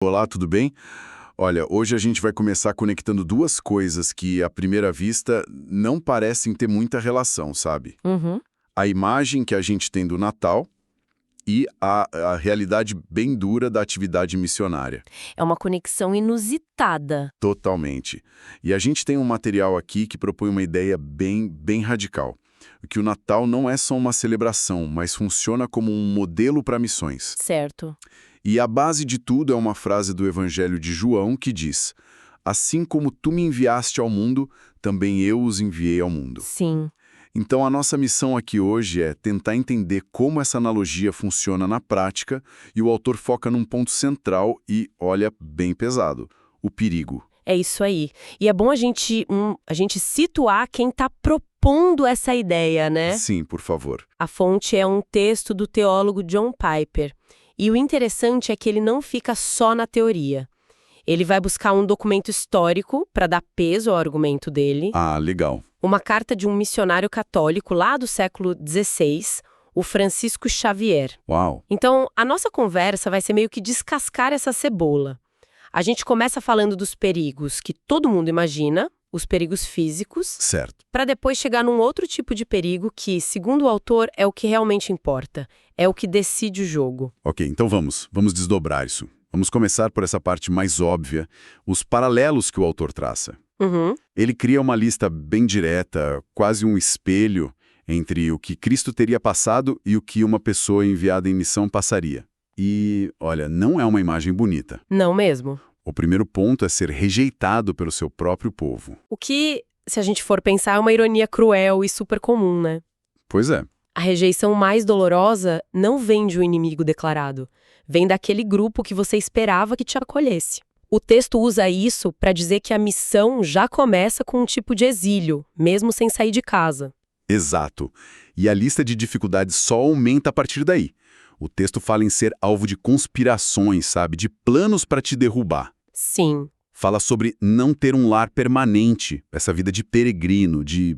Olá, tudo bem? Olha, hoje a gente vai começar conectando duas coisas que, à primeira vista, não parecem ter muita relação, sabe? Uhum. A imagem que a gente tem do Natal e a realidade bem dura da atividade missionária. É uma conexão inusitada. Totalmente. E a gente tem um material aqui que propõe uma ideia bem radical. Que o Natal não é só uma celebração, mas funciona como um modelo para missões. Certo. E a base de tudo é uma frase do Evangelho de João que diz: Assim como tu me enviaste ao mundo, também eu os enviei ao mundo. Sim. Então a nossa missão aqui hoje é tentar entender como essa analogia funciona na prática, e o autor foca num ponto central e, olha, bem pesado: o perigo. É isso aí. E é bom a gente situar quem está propondo essa ideia, né? Sim, por favor. A fonte é um texto do teólogo John Piper. E o interessante é que ele não fica só na teoria. Ele vai buscar um documento histórico para dar peso ao argumento dele, Ah, legal. uma carta de um missionário católico lá do século XVI, o Francisco Xavier. Uau. Então, a nossa conversa vai ser meio que descascar essa cebola. A gente começa falando dos perigos que todo mundo imagina, os perigos físicos, Certo. para depois chegar num outro tipo de perigo que, segundo o autor, é o que realmente importa, é o que decide o jogo. Ok, então vamos desdobrar isso. Vamos começar por essa parte mais óbvia, os paralelos que o autor traça. Uhum. Ele cria uma lista bem direta, quase um espelho, entre o que Cristo teria passado e o que uma pessoa enviada em missão passaria. E, olha, não é uma imagem bonita. Não mesmo? O primeiro ponto é ser rejeitado pelo seu próprio povo. O que, se a gente for pensar, é uma ironia cruel e super comum, né? Pois é, A rejeição mais dolorosa não vem de um inimigo declarado, vem daquele grupo que você esperava que te acolhesse. O texto usa isso para dizer que a missão já começa com um tipo de exílio, mesmo sem sair de casa. exato. E a lista de dificuldades só aumenta a partir daí. O texto fala em ser alvo de conspirações, sabe? De planos para te derrubar. Sim, Fala sobre não ter um lar permanente, essa vida de peregrino, de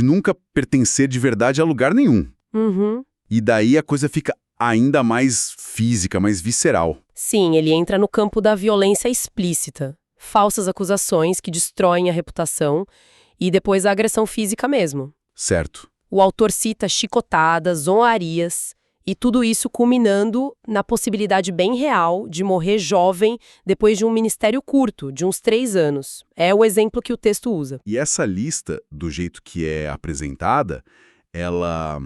nunca pertencer de verdade a lugar nenhum. uhum. E daí a coisa fica ainda mais física, mais visceral. Sim, ele entra no campo da violência explícita. Falsas acusações que destroem a reputação e depois a agressão física mesmo. Certo. O autor cita chicotadas, zombarias e tudo isso culminando na possibilidade bem real de morrer jovem depois de um ministério curto, de uns 3 anos. É o exemplo que o texto usa. E essa lista, do jeito que é apresentada, ela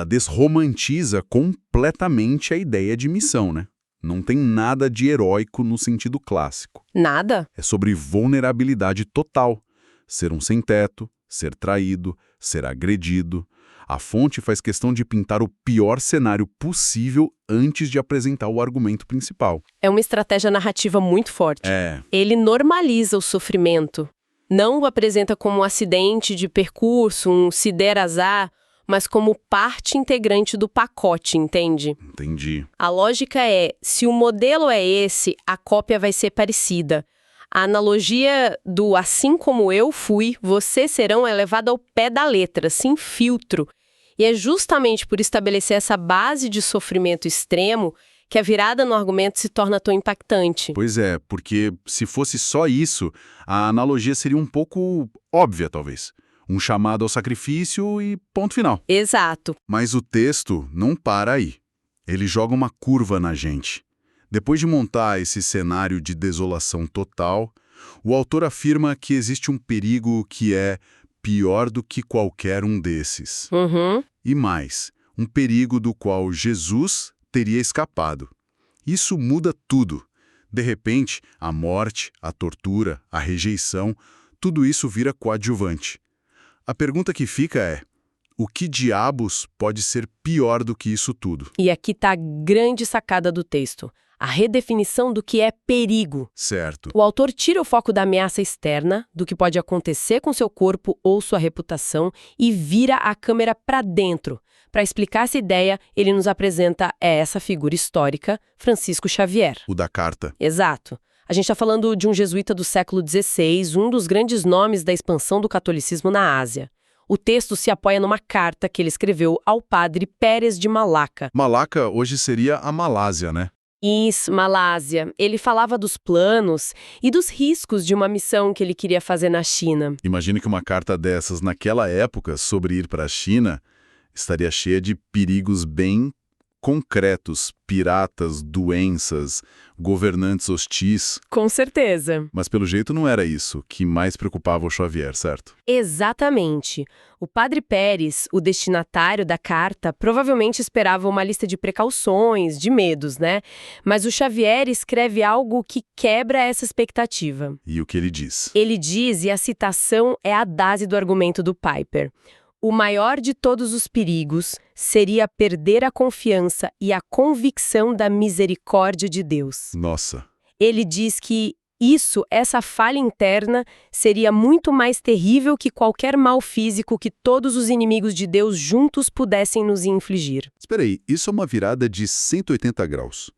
desromantiza completamente a ideia de missão, né? Não tem nada de heróico no sentido clássico. Nada? É sobre vulnerabilidade total. Ser um sem-teto, ser traído, ser agredido. A fonte faz questão de pintar o pior cenário possível antes de apresentar o argumento principal. É uma estratégia narrativa muito forte. É, Ele normaliza o sofrimento. Não o apresenta como um acidente de percurso, um se der azar, mas como parte integrante do pacote, entende? entendi. A lógica é, se o modelo é esse, a cópia vai ser parecida. A analogia do assim como eu fui, vocês serão é levada ao pé da letra, sem filtro. E é justamente por estabelecer essa base de sofrimento extremo que a virada no argumento se torna tão impactante. Pois é, porque se fosse só isso, a analogia seria um pouco óbvia, talvez. Um chamado ao sacrifício e ponto final. Exato. Mas o texto não para aí. Ele joga uma curva na gente. Depois de montar esse cenário de desolação total, o autor afirma que existe um perigo que é pior do que qualquer um desses. Uhum. E mais, um perigo do qual Jesus teria escapado. Isso muda tudo. De repente, a morte, a tortura, a rejeição, tudo isso vira coadjuvante. A pergunta que fica é: o que diabos pode ser pior do que isso tudo? E aqui está a grande sacada do texto. A redefinição do que é perigo. Certo. O autor tira o foco da ameaça externa, do que pode acontecer com seu corpo ou sua reputação, e vira a câmera para dentro. Para explicar essa ideia, ele nos apresenta essa figura histórica, Francisco Xavier. O da carta. Exato. A gente está falando de um jesuíta do século XVI, um dos grandes nomes da expansão do catolicismo na Ásia. O texto se apoia numa carta que ele escreveu ao padre Pérez de Malaca. Malaca hoje seria a Malásia, né? Isso, Malásia. Ele falava dos planos e dos riscos de uma missão que ele queria fazer na China. Imagine que uma carta dessas, naquela época, sobre ir para a China, estaria cheia de perigos bem concretos, piratas, doenças, governantes hostis. Com certeza. Mas pelo jeito não era isso que mais preocupava o Xavier, certo? Exatamente. O padre Pérez, o destinatário da carta, provavelmente esperava uma lista de precauções, de medos, né? Mas o Xavier escreve algo que quebra essa expectativa. E o que ele diz? Ele diz, e a citação é a base do argumento do Piper: o maior de todos os perigos seria perder a confiança e a convicção da misericórdia de Deus. Nossa. Ele diz que essa falha interna, seria muito mais terrível que qualquer mal físico que todos os inimigos de Deus juntos pudessem nos infligir. Espera aí, isso é uma virada de 180 graus.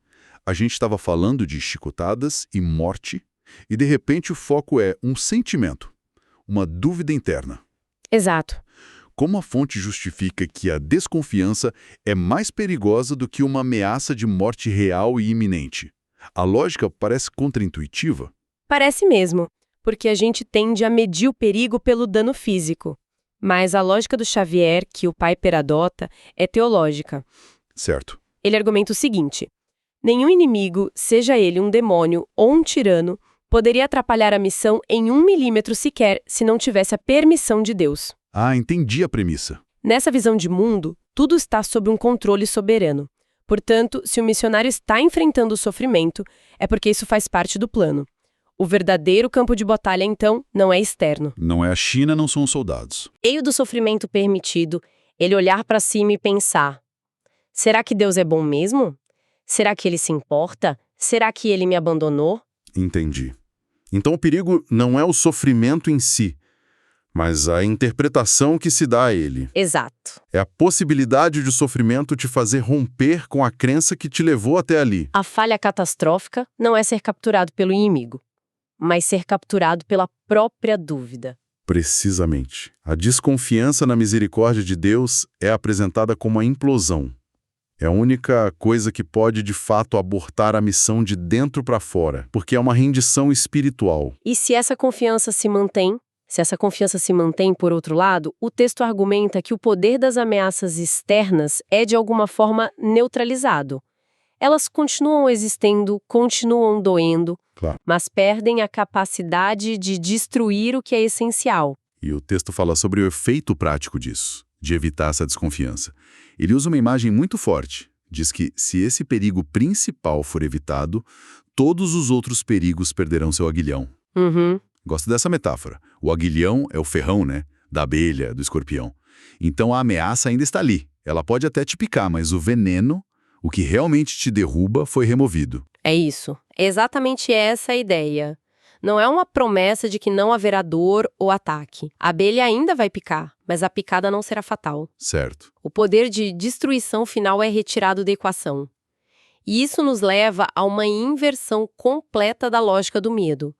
A gente estava falando de chicotadas e morte, e de repente o foco é um sentimento, uma dúvida interna. Exato. Como a fonte justifica que a desconfiança é mais perigosa do que uma ameaça de morte real e iminente? A lógica parece contraintuitiva. Parece mesmo, porque a gente tende a medir o perigo pelo dano físico. Mas a lógica do Xavier, que o Piper adota, é teológica. Certo. Ele argumenta o seguinte: nenhum inimigo, seja ele um demônio ou um tirano, poderia atrapalhar a missão em 1 milímetro sequer se não tivesse a permissão de Deus. Ah, entendi a premissa. Nessa visão de mundo, tudo está sob um controle soberano. Portanto, se o missionário está enfrentando o sofrimento, é porque isso faz parte do plano. O verdadeiro campo de batalha, então, não é externo. Não é a China, não são os soldados. Meio do sofrimento permitido, ele olhar para cima e pensar: será que Deus é bom mesmo? Será que ele se importa? Será que ele me abandonou? Entendi. Então o perigo não é o sofrimento em si, mas a interpretação que se dá a ele. Exato. É a possibilidade de o sofrimento te fazer romper com a crença que te levou até ali. A falha catastrófica não é ser capturado pelo inimigo, mas ser capturado pela própria dúvida. Precisamente. A desconfiança na misericórdia de Deus é apresentada como a implosão. É a única coisa que pode, de fato, abortar a missão de dentro para fora, porque é uma rendição espiritual. E se essa confiança se mantém? Se essa confiança se mantém, por outro lado, o texto argumenta que o poder das ameaças externas é, de alguma forma, neutralizado. Elas continuam existindo, continuam doendo, Claro. mas perdem a capacidade de destruir o que é essencial. E o texto fala sobre o efeito prático disso, de evitar essa desconfiança. Ele usa uma imagem muito forte. Diz que, se esse perigo principal for evitado, todos os outros perigos perderão seu aguilhão. Uhum. Gosto dessa metáfora. O aguilhão é o ferrão, né? Da abelha, do escorpião. Então a ameaça ainda está ali. Ela pode até te picar, mas o veneno, o que realmente te derruba, foi removido. É isso. É exatamente essa a ideia. Não é uma promessa de que não haverá dor ou ataque. A abelha ainda vai picar, mas a picada não será fatal. Certo. O poder de destruição final é retirado da equação. E isso nos leva a uma inversão completa da lógica do medo.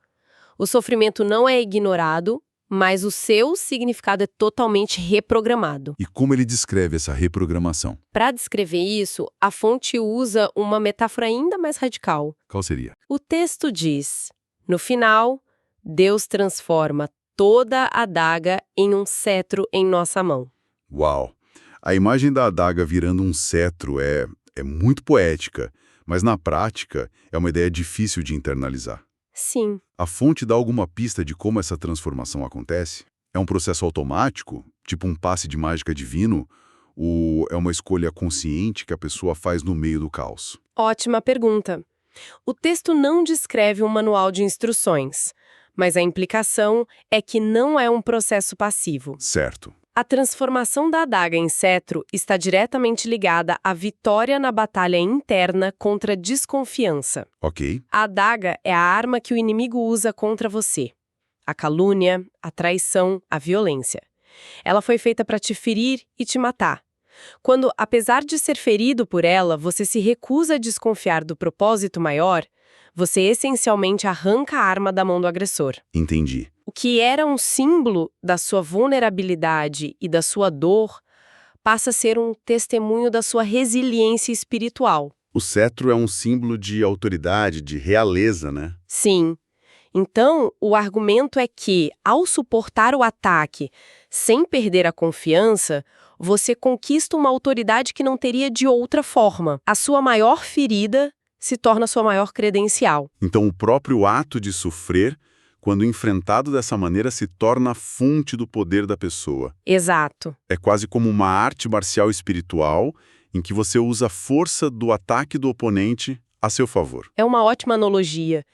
O sofrimento não é ignorado, mas o seu significado é totalmente reprogramado. E como ele descreve essa reprogramação? Para descrever isso, a fonte usa uma metáfora ainda mais radical. Qual seria? O texto diz: no final, Deus transforma toda a adaga em um cetro em nossa mão. Uau! A imagem da adaga virando um cetro é muito poética, mas na prática é uma ideia difícil de internalizar. Sim. A fonte dá alguma pista de como essa transformação acontece? É um processo automático, tipo um passe de mágica divino, ou é uma escolha consciente que a pessoa faz no meio do caos? Ótima pergunta. O texto não descreve um manual de instruções, mas a implicação é que não é um processo passivo. Certo. A transformação da adaga em cetro está diretamente ligada à vitória na batalha interna contra a desconfiança. Ok. A adaga é a arma que o inimigo usa contra você. A calúnia, a traição, a violência. Ela foi feita para te ferir e te matar. Quando, apesar de ser ferido por ela, você se recusa a desconfiar do propósito maior, você essencialmente arranca a arma da mão do agressor. Entendi. O que era um símbolo da sua vulnerabilidade e da sua dor passa a ser um testemunho da sua resiliência espiritual. O cetro é um símbolo de autoridade, de realeza, né? Sim. Então, o argumento é que, ao suportar o ataque sem perder a confiança, você conquista uma autoridade que não teria de outra forma. A sua maior ferida se torna sua maior credencial. Então, o próprio ato de sofrer, quando enfrentado dessa maneira, se torna a fonte do poder da pessoa. Exato. É quase como uma arte marcial espiritual em que você usa a força do ataque do oponente a seu favor. É uma ótima analogia.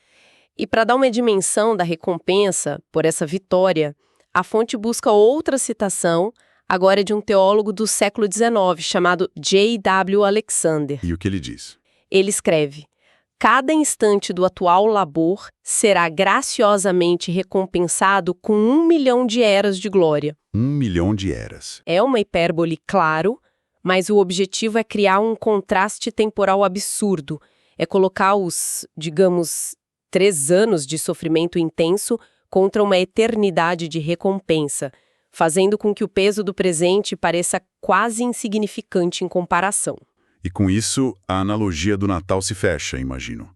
E para dar uma dimensão da recompensa por essa vitória, a fonte busca outra citação, agora de um teólogo do século XIX, chamado J.W. Alexander. E o que ele diz? Ele escreve: cada instante do atual labor será graciosamente recompensado com 1 milhão de eras de glória. 1 milhão de eras. É uma hipérbole, claro, mas o objetivo é criar um contraste temporal absurdo. É colocar os, digamos, 3 anos de sofrimento intenso contra uma eternidade de recompensa, fazendo com que o peso do presente pareça quase insignificante em comparação. E com isso, a analogia do Natal se fecha, imagino.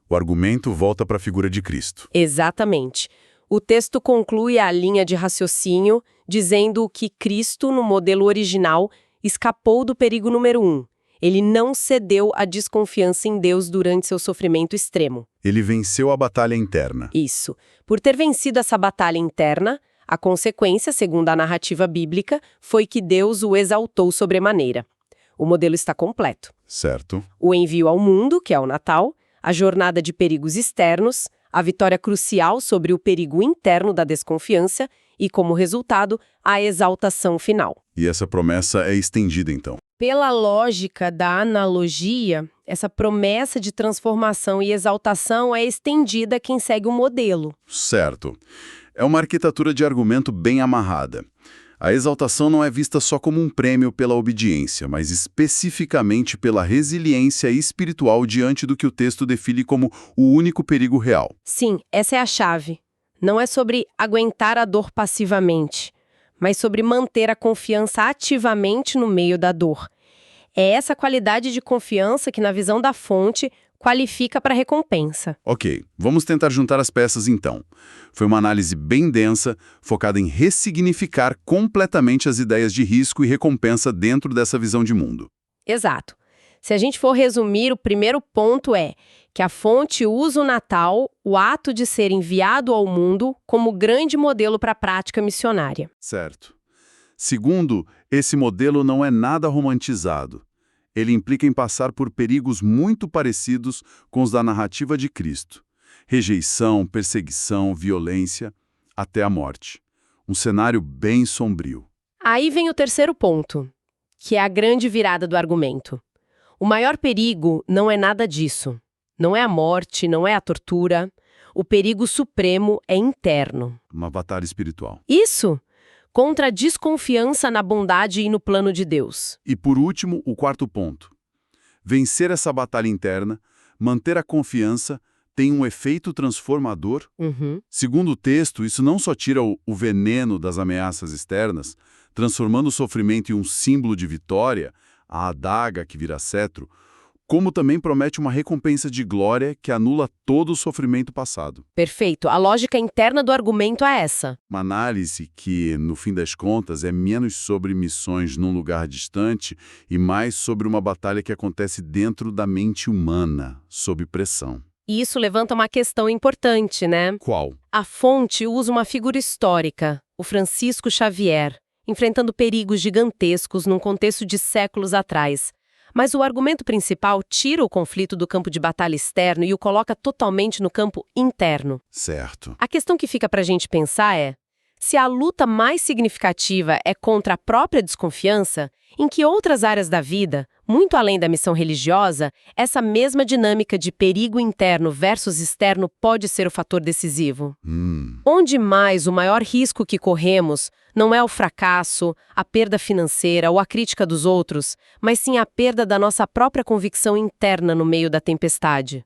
O argumento volta para a figura de Cristo. Exatamente. O texto conclui a linha de raciocínio dizendo que Cristo, no modelo original, escapou do perigo número 1. Ele não cedeu à desconfiança em Deus durante seu sofrimento extremo. Ele venceu a batalha interna. Isso. Por ter vencido essa batalha interna, a consequência, segundo a narrativa bíblica, foi que Deus o exaltou sobremaneira. O modelo está completo. Certo. O envio ao mundo, que é o Natal, a jornada de perigos externos, a vitória crucial sobre o perigo interno da desconfiança e, como resultado, a exaltação final. E essa promessa é estendida, então. Pela lógica da analogia, essa promessa de transformação e exaltação é estendida a quem segue o modelo. Certo. É uma arquitetura de argumento bem amarrada. A exaltação não é vista só como um prêmio pela obediência, mas especificamente pela resiliência espiritual diante do que o texto define como o único perigo real. Sim, essa é a chave. Não é sobre aguentar a dor passivamente, mas sobre manter a confiança ativamente no meio da dor. É essa qualidade de confiança que, na visão da fonte, qualifica para a recompensa. Ok, vamos tentar juntar as peças então. Foi uma análise bem densa, focada em ressignificar completamente as ideias de risco e recompensa dentro dessa visão de mundo. Exato. Se a gente for resumir, o primeiro ponto é que a fonte usa o Natal, o ato de ser enviado ao mundo, como grande modelo para a prática missionária. Certo. Segundo, esse modelo não é nada romantizado. Ele implica em passar por perigos muito parecidos com os da narrativa de Cristo. Rejeição, perseguição, violência, até a morte. Um cenário bem sombrio. Aí vem o terceiro ponto, que é a grande virada do argumento. O maior perigo não é nada disso. Não é a morte, não é a tortura. O perigo supremo é interno. Uma batalha espiritual. Isso! Contra a desconfiança na bondade e no plano de Deus. E por último, o quarto ponto. Vencer essa batalha interna, manter a confiança, tem um efeito transformador. Segundo o texto, isso não só tira o veneno das ameaças externas, transformando o sofrimento em um símbolo de vitória, a adaga que vira cetro, como também promete uma recompensa de glória que anula todo o sofrimento passado. Perfeito. A lógica interna do argumento é essa. Uma análise que, no fim das contas, é menos sobre missões num lugar distante e mais sobre uma batalha que acontece dentro da mente humana, sob pressão. E isso levanta uma questão importante, né? Qual? A fonte usa uma figura histórica, o Francisco Xavier, enfrentando perigos gigantescos num contexto de séculos atrás. Mas o argumento principal tira o conflito do campo de batalha externo e o coloca totalmente no campo interno. Certo. A questão que fica para a gente pensar é, se a luta mais significativa é contra a própria desconfiança, em que outras áreas da vida, muito além da missão religiosa, essa mesma dinâmica de perigo interno versus externo pode ser o fator decisivo? Onde mais o maior risco que corremos não é o fracasso, a perda financeira ou a crítica dos outros, mas sim a perda da nossa própria convicção interna no meio da tempestade.